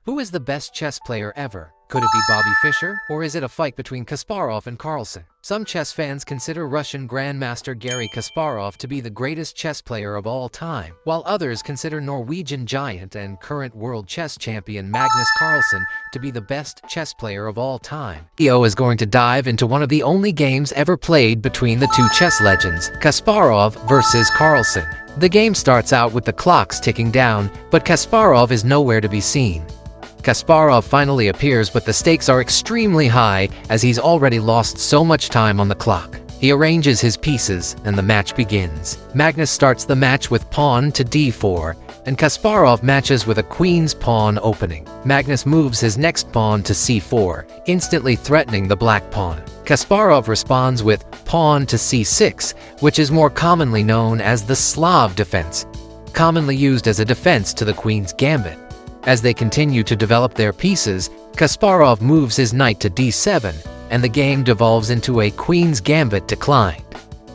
Who is the best chess player ever? Could it be Bobby Fischer, or is it a fight between Kasparov and Carlsen? Some chess fans consider Russian Grandmaster Garry Kasparov to be the greatest chess player of all time, while others consider Norwegian giant and current world chess champion Magnus Carlsen to be the best chess player of all time. Video is going to dive into one of the only games ever played between the two chess legends, Kasparov versus Carlsen. The game starts out with the clocks ticking down, but Kasparov is nowhere to be seen. Kasparov finally appears, but the stakes are extremely high as he's already lost so much time on the clock. He arranges his pieces and the match begins. Magnus starts the match with pawn to d4, and Kasparov matches with a queen's pawn opening. Magnus moves his next pawn to c4, instantly threatening the black pawn. Kasparov responds with pawn to c6, which is more commonly known as the Slav defense, commonly used as a defense to the queen's gambit. As they continue to develop their pieces, Kasparov moves his knight to d7, and the game devolves into a queen's gambit declined.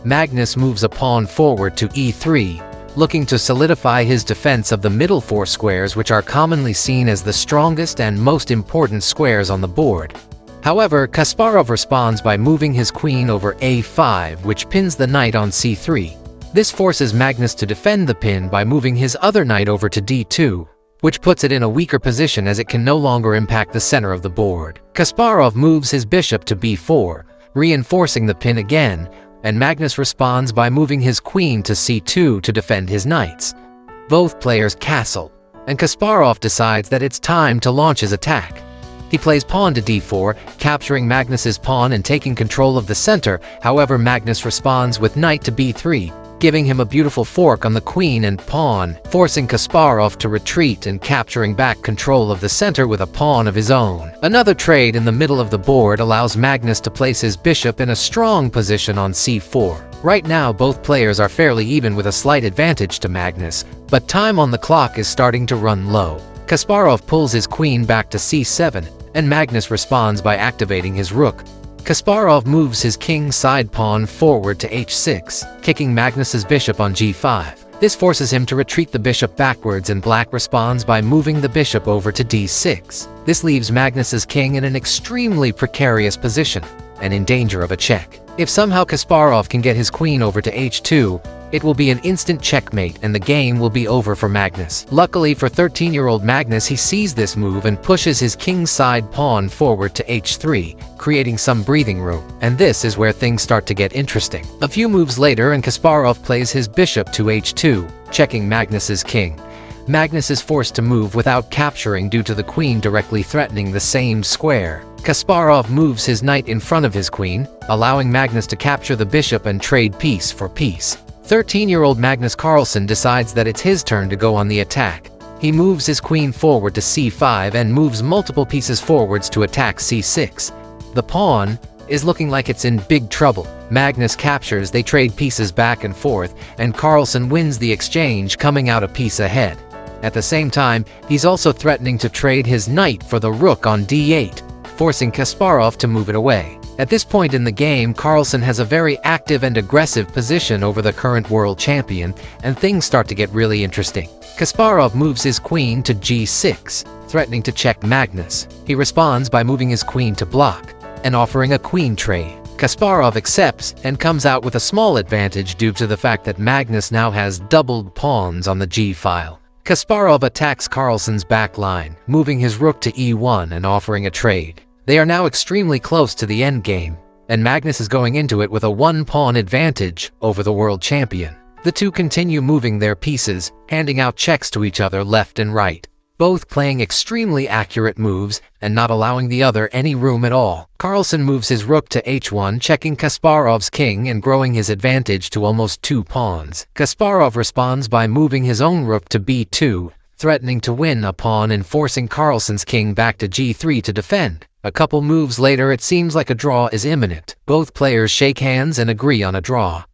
Magnus moves a pawn forward to e3, looking to solidify his defense of the middle four squares, which are commonly seen as the strongest and most important squares on the board. However, Kasparov responds by moving his queen over a5, which pins the knight on c3. This forces Magnus to defend the pin by moving his other knight over to d2, which puts it in a weaker position as it can no longer impact the center of the board. Kasparov moves his bishop to b4, reinforcing the pin again, and Magnus responds by moving his queen to c2 to defend his knights. Both players castle, and Kasparov decides that it's time to launch his attack. He plays pawn to d4, capturing Magnus's pawn and taking control of the center. However, Magnus responds with knight to b3, giving him a beautiful fork on the queen and pawn, forcing Kasparov to retreat and capturing back control of the center with a pawn of his own. Another trade in the middle of the board allows Magnus to place his bishop in a strong position on c4. Right now, both players are fairly even with a slight advantage to Magnus, but time on the clock is starting to run low. Kasparov pulls his queen back to c7, and Magnus responds by activating his rook. Kasparov moves his king side pawn forward to h6, kicking Magnus's bishop on g5. This forces him to retreat the bishop backwards, and black responds by moving the bishop over to d6. This leaves Magnus's king in an extremely precarious position and in danger of a check. If somehow Kasparov can get his queen over to h2, it will be an instant checkmate and the game will be over for Magnus. Luckily for 13-year-old Magnus, he sees this move and pushes his king side pawn forward to h3, creating some breathing room. And this is where things start to get interesting. A few moves later, and Kasparov plays his bishop to h2, checking Magnus's king. Magnus is forced to move without capturing due to the queen directly threatening the same square. Kasparov moves his knight in front of his queen, allowing Magnus to capture the bishop and trade piece for piece. 13-year-old Magnus Carlsen decides that it's his turn to go on the attack. He moves his queen forward to c5 and moves multiple pieces forwards to attack c6. The pawn is looking like it's in big trouble. Magnus captures, they trade pieces back and forth, and Carlsen wins the exchange, coming out a piece ahead. At the same time, he's also threatening to trade his knight for the rook on d8, forcing Kasparov to move it away. At this point in the game, Carlsen has a very active and aggressive position over the current world champion, and things start to get really interesting. Kasparov moves his queen to g6, threatening to check Magnus. He responds by moving his queen to block and offering a queen trade. Kasparov accepts and comes out with a small advantage due to the fact that Magnus now has doubled pawns on the g-file. Kasparov attacks Carlsen's back line, moving his rook to e1 and offering a trade. They are now extremely close to the endgame, and Magnus is going into it with a one-pawn advantage over the world champion. The two continue moving their pieces, handing out checks to each other left and right, both playing extremely accurate moves and not allowing the other any room at all. Carlsen moves his rook to h1, checking Kasparov's king and growing his advantage to almost 2 pawns. Kasparov responds by moving his own rook to b2, threatening to win a pawn and forcing Carlsen's king back to g3 to defend. A couple moves later, it seems like a draw is imminent. Both players shake hands and agree on a draw.